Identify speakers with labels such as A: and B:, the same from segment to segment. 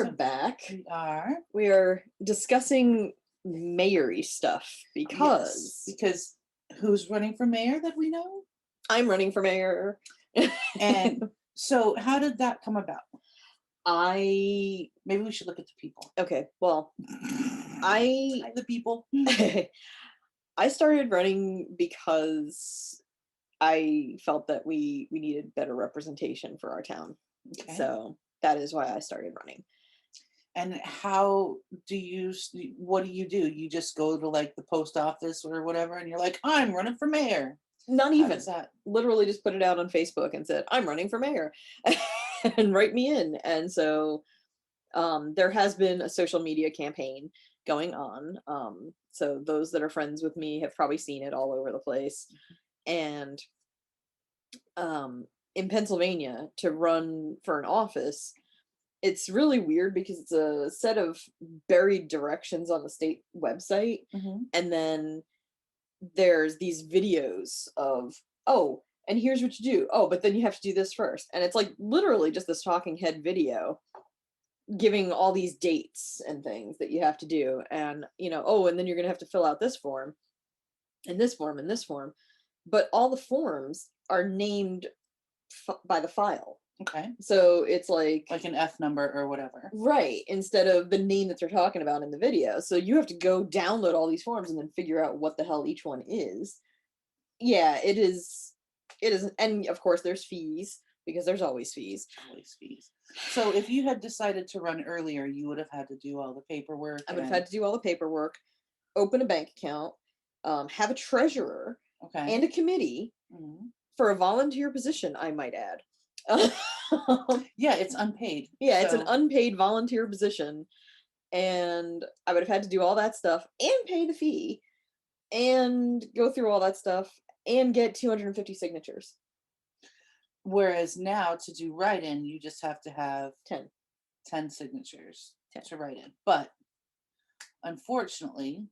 A: are back.
B: We are.
A: We are discussing mayory stuff because
B: because who's running for mayor that we know?
A: I'm running for mayor.
B: And so how did that come about?
A: Maybe
B: we should look at the people.
A: Okay, well,
B: Hi, the people.
A: I started running because I felt that we needed better representation for our town.
B: Okay.
A: So that is why I started running.
B: And what do? You just go to like the post office or whatever and you're like, I'm running for mayor.
A: Not even
B: that.
A: Literally just put it out on Facebook and said, I'm running for mayor and write me in. And so there has been a social media campaign going on. So those that are friends with me have probably seen it all over the place. And in Pennsylvania, to run for an office, it's really weird because it's a set of buried directions on the state website. And then there's these videos of, oh, and here's what you do. Oh, but then you have to do this first. And it's like literally just this talking head video giving all these dates and things that you have to do. And, oh, and then you're going to have to fill out this form and this form and this form. But all the forms are named by the file.
B: Okay.
A: So it's like
B: an F number or whatever.
A: Right. Instead of the name that they're talking about in the video. So you have to go download all these forms and then figure out what the hell each one is. Yeah, it is. And of course there's fees because there's always fees.
B: Always fees. So if you had decided to run earlier, you would have had to do all the paperwork.
A: I would have had to do all the paperwork, open a bank account, have a treasurer, and a committee for a volunteer position, I might add.
B: Yeah, it's unpaid.
A: Yeah, so. It's an unpaid volunteer position. And I would have had to do all that stuff and pay the fee and go through all that stuff and get 250 signatures.
B: Whereas now to do write-in, you just have to have
A: 10
B: signatures to write in. But unfortunately,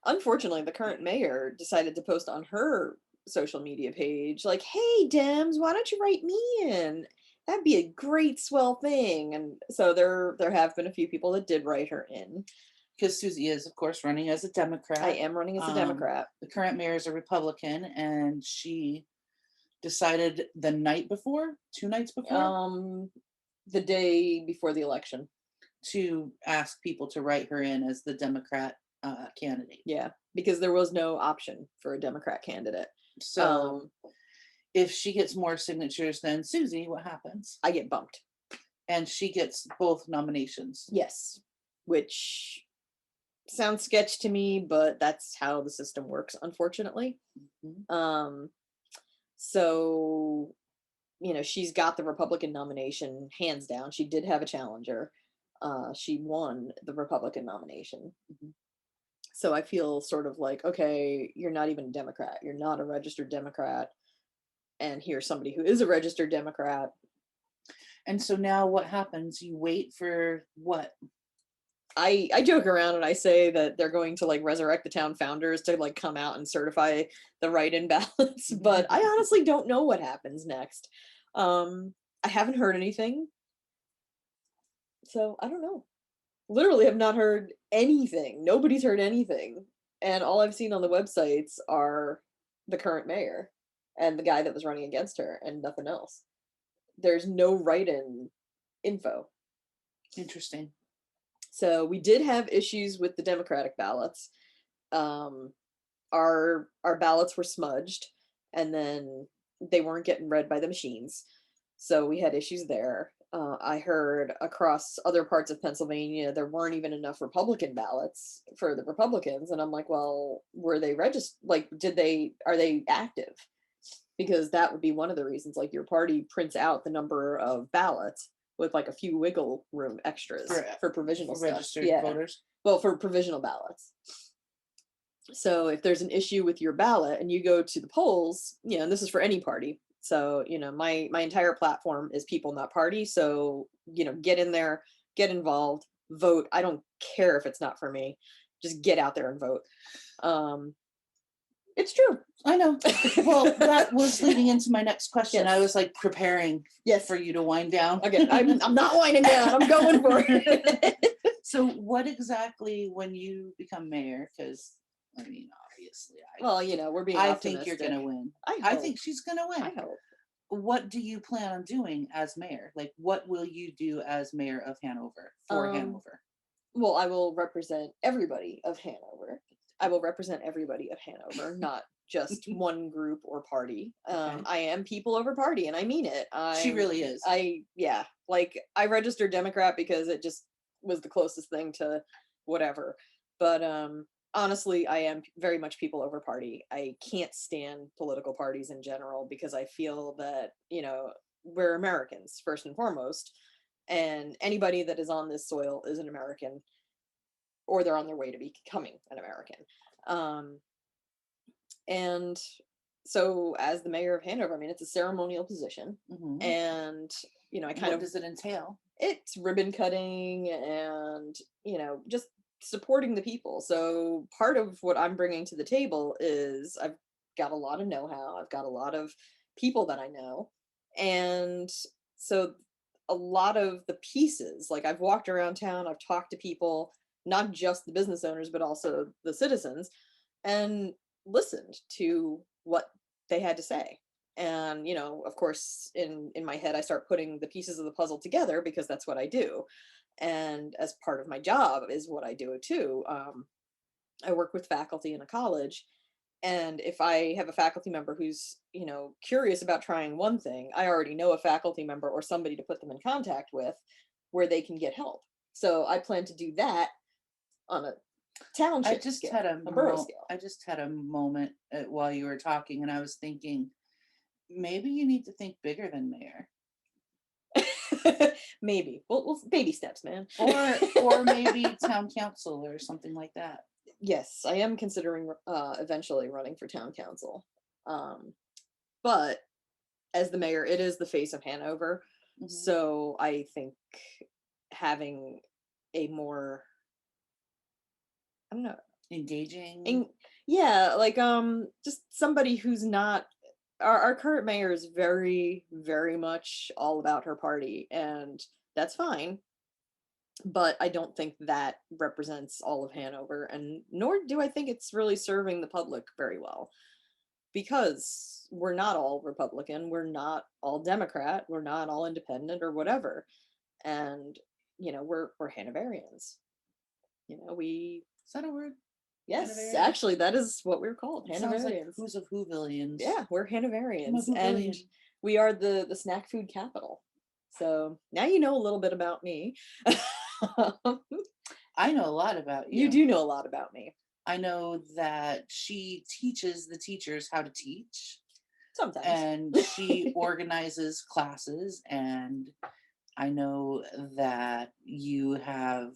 A: the current mayor decided to post on her social media page like, hey Dems, why don't you write me in? That'd be a great swell thing. And so there have been a few people that did write her in.
B: Because Suzi is, of course, running as a Democrat.
A: I am running as a Democrat.
B: The current mayor is a Republican, and she decided the night before, 2 nights before?
A: The day before the election.
B: To ask people to write her in as the Democrat candidate.
A: Yeah, because there was no option for a Democrat candidate.
B: So if she gets more signatures than Suzi, what happens?
A: I get bumped.
B: And she gets both nominations.
A: Yes, which sounds sketch to me, but that's how the system works, unfortunately. So, she's got the Republican nomination hands down. She did have a challenger. She won the Republican nomination. So I feel sort of like, okay, you're not even a Democrat. You're not a registered Democrat. And here's somebody who is a registered Democrat.
B: And so now what happens? You wait for what?
A: I joke around and I say that they're going to like resurrect the town founders to like come out and certify the write-in ballots, but I honestly don't know what happens next. I haven't heard anything. So I don't know. Literally have not heard anything. Nobody's heard anything. And all I've seen on the websites are the current mayor and the guy that was running against her and nothing else. There's no write-in info.
B: Interesting.
A: So we did have issues with the Democratic ballots. Our ballots were smudged and then they weren't getting read by the machines. So we had issues there. I heard across other parts of Pennsylvania, there weren't even enough Republican ballots for the Republicans. And I'm like, well, were they registered? Like, are they active? Because that would be one of the reasons, like your party prints out the number of ballots with like a few wiggle room extras for provisional stuff.
B: Registered voters.
A: Well, for provisional ballots. So if there's an issue with your ballot and you go to the polls, and this is for any party. So, my entire platform is people, not party. So, get in there, get involved, vote. I don't care if it's not for me. Just get out there and vote. It's true.
B: I know. Well, that was leading into my next question.
A: Yes.
B: I was like preparing
A: Yes.
B: for you to wind down.
A: Again, I'm not winding down. I'm going for it.
B: So what exactly when you become mayor? Because I mean, obviously,
A: Well, we're being
B: I
A: optimistic.
B: think you're gonna win.
A: I
B: I
A: hope.
B: think she's gonna win.
A: I hope.
B: What do you plan on doing as mayor? Like, what will you do as mayor of Hanover for Hanover?
A: Well, I will represent everybody of Hanover. I will represent everybody of Hanover, not just one group or party.
B: Okay.
A: I am people over party, and I mean it.
B: She really is.
A: Like I registered Democrat because it just was the closest thing to whatever. But honestly, I am very much people over party. I can't stand political parties in general because I feel that, we're Americans first and foremost, and anybody that is on this soil is an American, or they're on their way to becoming an American. And so as the mayor of Hanover, I mean, it's a ceremonial position.
B: Mhm.
A: And, I kind
B: What
A: of,
B: does it entail?
A: it's ribbon cutting and, just supporting the people. So part of what I'm bringing to the table is I've got a lot of know-how. I've got a lot of people that I know. And so a lot of the pieces, like I've walked around town, I've talked to people, not just the business owners, but also the citizens, and listened to what they had to say. And of course, in my head I start putting the pieces of the puzzle together because that's what I do. And as part of my job is what I do too. I work with faculty in a college, and if I have a faculty member who's curious about trying one thing, I already know a faculty member or somebody to put them in contact with where they can get help. So I plan to do that on a township scale, a borough scale.
B: I just had a moment while you were talking, and I was thinking, maybe you need to think bigger than mayor,
A: Maybe. Well, baby steps, man.
B: or maybe town council or something like that.
A: Yes, I am considering eventually running for town council. But as the mayor, it is the face of Hanover.
B: Mhm.
A: So I think having a more, I don't know,
B: Engaging.
A: yeah, like just somebody who's not, our current mayor is very, very much all about her party, and that's fine. But I don't think that represents all of Hanover, and nor do I think it's really serving the public very well, because we're not all Republican, we're not all Democrat, we're not all independent or whatever. And we're Hanoverians. We
B: Is that a word?
A: Yes,
B: Hanoverian?
A: actually that is what we're called,
B: It sounds like
A: Hanoverians.
B: who's of Whovillians.
A: Yeah, we're Hanoverians,
B: I'm a
A: and
B: Whovillian.
A: we are the snack food capital. So now you know a little bit about me.
B: I know a lot about you.
A: You do know a lot about me.
B: I know that she teaches the teachers how to teach.
A: Sometimes.
B: And she organizes classes, and I know that you have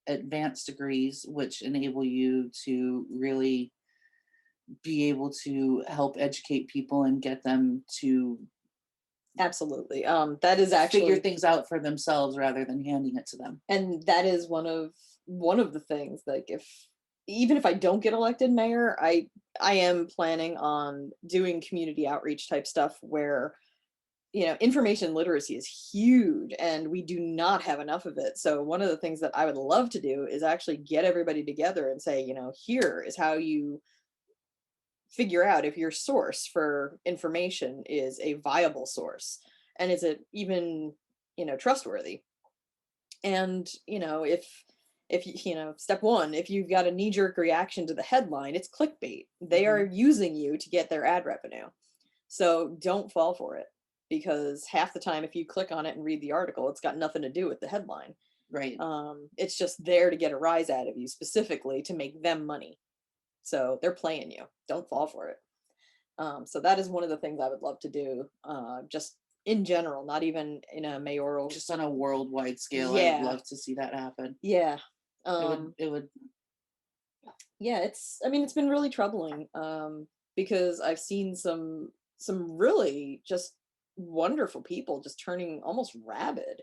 B: advanced degrees which enable you to really be able to help educate people and get them to
A: Absolutely. That is actually
B: figure things out for themselves rather than handing it to them.
A: And that is one of the things, like, even if I don't get elected mayor, I am planning on doing community outreach type stuff where information literacy is huge and we do not have enough of it. So one of the things that I would love to do is actually get everybody together and say, here is how you figure out if your source for information is a viable source, and is it even trustworthy. And if step one, if you've got a knee-jerk reaction to the headline, it's clickbait. They are using you to get their ad revenue. So don't fall for it, because half the time if you click on it and read the article, it's got nothing to do with the headline.
B: Right.
A: It's just there to get a rise out of you, specifically to make them money. So they're playing you. Don't fall for it. So that is one of the things I would love to do, just in general, not even in a mayoral.
B: Just on a worldwide scale, I
A: Yeah.
B: would love to see that happen.
A: Yeah.
B: It would.
A: Yeah, it's been really troubling, because I've seen some really just wonderful people just turning almost rabid,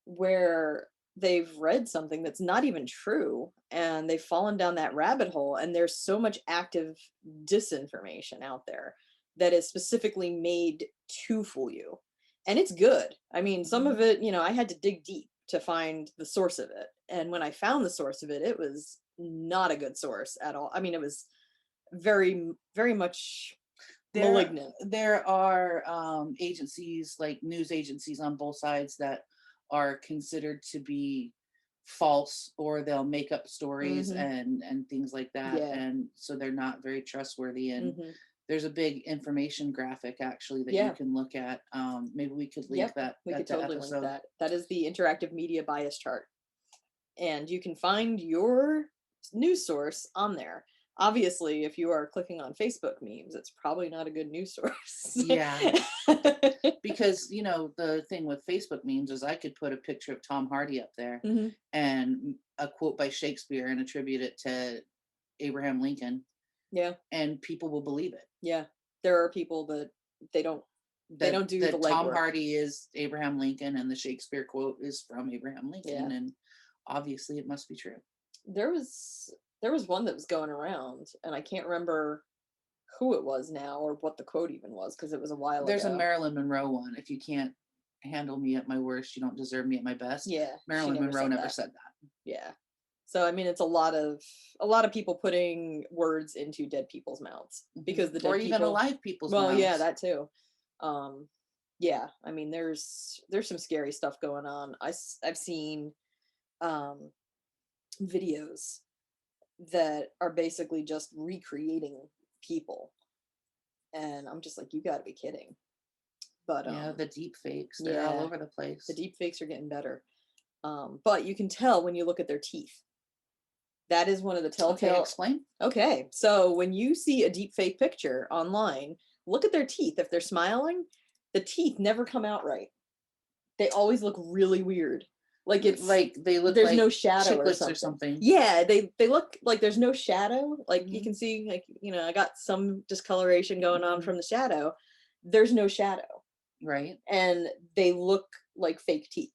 A: where they've read something that's not even true, and they've fallen down that rabbit hole, and there's so much active disinformation out there that is specifically made to fool you. And it's good. I mean, some of
B: Mhm.
A: it, I had to dig deep to find the source of it. And when I found the source of it, it was not a good source at all. I mean, it was very much
B: There,
A: malignant.
B: there are agencies like news agencies on both sides that are considered to be false, or they'll make up stories
A: Mhm.
B: and things like that,
A: Yeah.
B: and so they're not very trustworthy. And
A: Mhm.
B: there's a big information graphic actually that you
A: Yeah.
B: can look at. Maybe we could link
A: Yep.
B: that
A: We could
B: at the
A: totally link
B: episode.
A: that. That is the interactive media bias chart. And you can find your news source on there. Obviously, if you are clicking on Facebook memes, it's probably not a good news source.
B: Yeah, because the thing with Facebook memes is I could put a picture of Tom Hardy up there
A: Mhm.
B: and a quote by Shakespeare and attribute it to Abraham Lincoln,
A: Yeah,
B: and people will believe it.
A: yeah. There are people that they don't they
B: That
A: don't do the
B: that Tom
A: legwork.
B: Hardy is Abraham Lincoln and the Shakespeare quote is from Abraham
A: Yeah.
B: Lincoln, and obviously it must be true.
A: There was there was one that was going around, and I can't remember who it was now or what the quote even was because it was a while
B: There's a
A: ago.
B: Marilyn Monroe one. If you can't handle me at my worst, you don't deserve me at my best.
A: Yeah, she
B: Marilyn
A: never
B: Monroe
A: said
B: never
A: that.
B: said that.
A: Yeah. So I mean, it's a lot of people putting words into dead people's mouths because the
B: Or
A: dead
B: even
A: people.
B: alive people's
A: Well, yeah,
B: mouths.
A: that too. Um, yeah, I mean, there's some scary stuff going on. I've seen um, videos that are basically just recreating people, and I'm just like, you got to be kidding. But
B: Yeah, the deep fakes, they're all
A: yeah,
B: over the
A: the
B: place.
A: deep fakes are getting better. But you can tell when you look at their teeth. That is one of the
B: Okay,
A: telltale.
B: explain.
A: Okay, so when you see a deep fake picture online, look at their teeth. If they're smiling, the teeth never come out right. They always look really weird. Like
B: Like they look
A: there's no
B: like
A: shadow or
B: chiclets or
A: something.
B: something,
A: Yeah, they look like there's no shadow. Like you
B: hmm
A: can see, like, I got some discoloration going on
B: hmm
A: from the shadow. There's no shadow.
B: right?
A: And they look like fake teeth.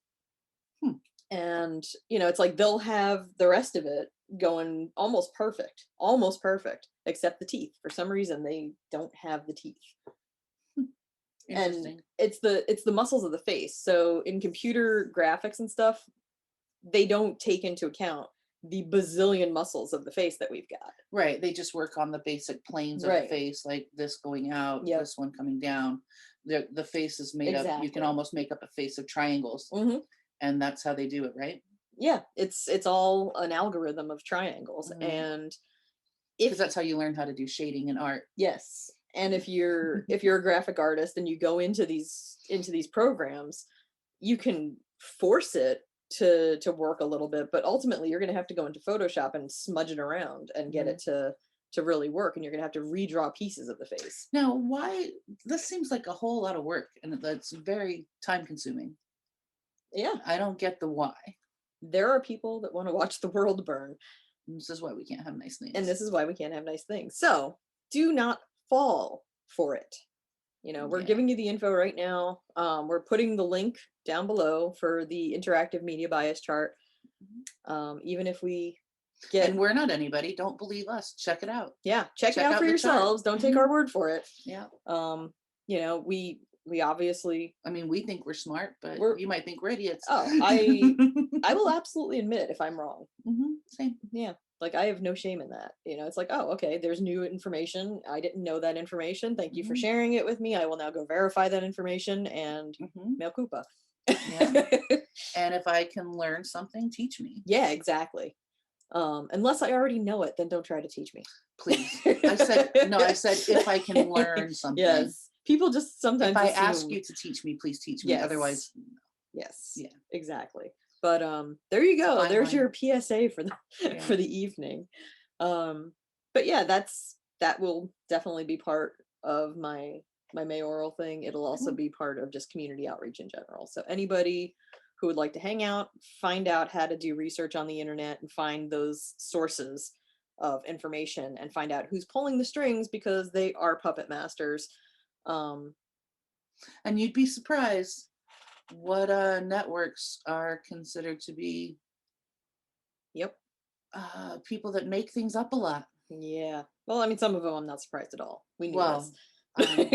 B: Hmm.
A: And it's like they'll have the rest of it going almost perfect, except the teeth. For some reason they don't have the teeth. And
B: Interesting.
A: it's the muscles of the face. So in computer graphics and stuff, they don't take into account the bazillion muscles of the face that we've got.
B: Right. They just work on the basic planes of the
A: Right.
B: face, like this going out,
A: Yep.
B: this one coming down. The face is made up. You can
A: Exactly.
B: almost make up a face of triangles,
A: Hmm.
B: and that's how they do it, right?
A: Yeah, it's all an algorithm of triangles.
B: Because
A: And if
B: that's how you learn how to do shading in art.
A: yes, and if you're a graphic artist and you go into these programs, you can force it to work a little bit, but ultimately you're going to have to go into Photoshop and smudge it around and get
B: Mhm.
A: it to really work, and you're going to have to redraw pieces of the face.
B: Now, why this seems like a whole lot of work, and that's very time consuming.
A: Yeah,
B: I don't get the why.
A: there are people that want to watch the world burn,
B: This is why we can't have nice
A: and
B: things.
A: this is why we can't have nice things. So, do not fall for it. We're
B: Yeah.
A: giving you the info right now. We're putting the link down below for the interactive media bias chart.
B: Mhm.
A: Even if we
B: And
A: get,
B: we're not anybody. Don't believe us. Check it out.
A: yeah, check it
B: Check
A: out for
B: out the chart.
A: yourselves. Don't take our word for it.
B: Yeah.
A: Um, we obviously
B: I mean, we think we're smart, but
A: we're.
B: you might think we're idiots.
A: Oh, I will absolutely admit if I'm wrong.
B: Same.
A: Yeah, like I have no shame in that. It's like, oh, okay, there's new information. I didn't know that information. Thank you for
B: hmm
A: sharing it with me. I will now go verify that information and
B: hmm
A: mea culpa.
B: Yeah. And if I can learn something, teach me,
A: Yeah, exactly. Unless I already know it, then don't try to teach me.
B: please. I said, no, I said, if I can learn something.
A: Yes. People just
B: If
A: sometimes
B: I ask
A: assume.
B: you to teach me, please teach me.
A: Yes.
B: Otherwise,
A: Yes.
B: yeah,
A: Exactly. But there you
B: it's a
A: go.
B: fine
A: There's
B: line.
A: your PSA for the
B: Yeah.
A: for the evening. Um but yeah, that will definitely be part of my mayoral thing. It'll also
B: Cool.
A: be part of just community outreach in general. So anybody who would like to hang out, find out how to do research on the internet and find those sources of information and find out who's pulling the strings because they are puppet masters. Um
B: And you'd be surprised. what networks are considered to be
A: Yep.
B: people that make things up a lot.
A: Yeah. Well, I mean, some of them I'm not surprised at all. We knew this.
B: Well, um,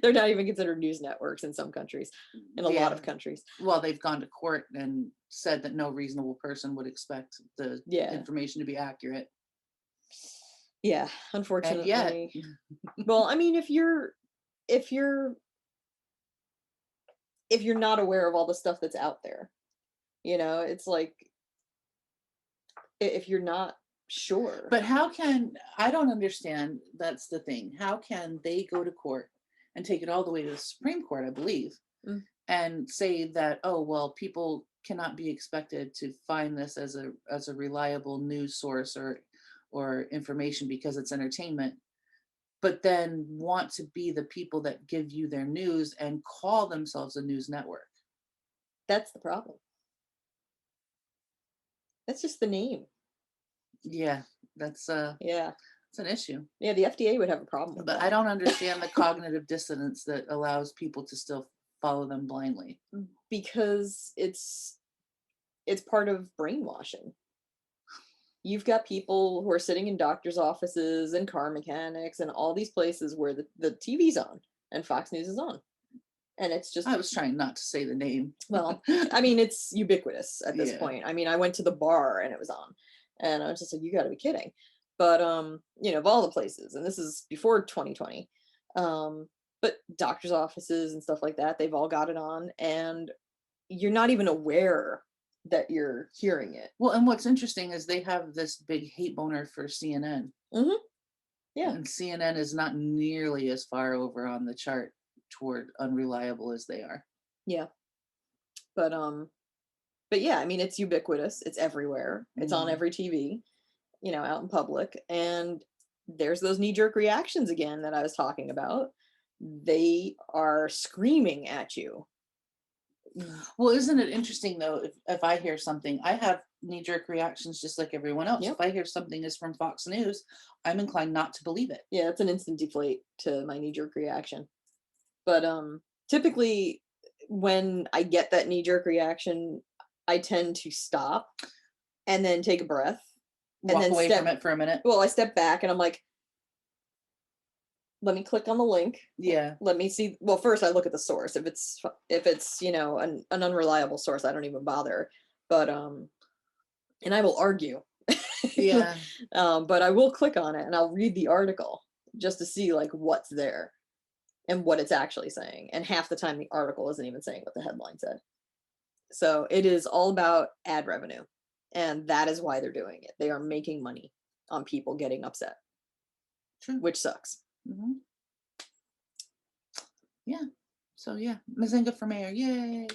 A: They're not even considered news networks in some countries, in a lot
B: yeah.
A: of countries.
B: Well, they've gone to court and said that no reasonable person would expect the
A: Yeah.
B: information to be accurate.
A: Yeah.
B: And yet,
A: Unfortunately. Well, I mean, if you're if you're not aware of all the stuff that's out there, it's like if you're not sure.
B: but how can, I don't understand. That's the thing. How can they go to court and take it all the way to the Supreme Court, I believe,
A: Mm,
B: and say that, oh, well, people cannot be expected to find this as a reliable news source or information because it's entertainment, but then want to be the people that give you their news and call themselves a news network.
A: that's the problem. That's just the name.
B: Yeah, that's
A: Yeah.
B: it's an issue.
A: Yeah, the FDA would have a problem with
B: But I
A: that.
B: don't understand the cognitive dissonance that allows people to still follow them blindly.
A: Because it's part of brainwashing. You've got people who are sitting in doctors' offices and car mechanics and all these places where the TV's on and Fox News is on. And it's just,
B: I was trying not to say the name.
A: well, I mean, it's ubiquitous at this
B: Yeah.
A: point. I mean, I went to the bar and it was on. And I was just like, you gotta be kidding. But of all the places, and this is before 2020, but doctors' offices and stuff like that, they've all got it on, and you're not even aware that you're hearing it.
B: Well, and what's interesting is they have this big hate boner for CNN.
A: Hmm. Yeah.
B: And CNN is not nearly as far over on the chart toward unreliable as they are.
A: Yeah. But but yeah, I mean, it's ubiquitous. It's everywhere. It's on
B: Mhm.
A: every TV, out in public. And there's those knee-jerk reactions again that I was talking about. They are screaming at you.
B: Well, isn't it interesting though? If I hear something, I have knee jerk reactions just like everyone else.
A: Yep.
B: If I hear something is from Fox News, I'm inclined not to believe it.
A: Yeah, it's an instant deflate to my knee-jerk reaction. But typically when I get that knee-jerk reaction, I tend to stop and then take a breath and
B: Walk
A: then
B: away from it for a minute.
A: I step back and I'm like, let me click on the link.
B: Yeah.
A: Let me see. Well, first I look at the source. If it's an unreliable source, I don't even bother. But and I will argue.
B: Yeah.
A: But I will click on it and I'll read the article just to see like what's there and what it's actually saying. And half the time the article isn't even saying what the headline said. So it is all about ad revenue. And that is why they're doing it. They are making money on people getting upset,
B: True.
A: which sucks.
B: Hmm. Yeah. So yeah, Mazinga for mayor. Yay.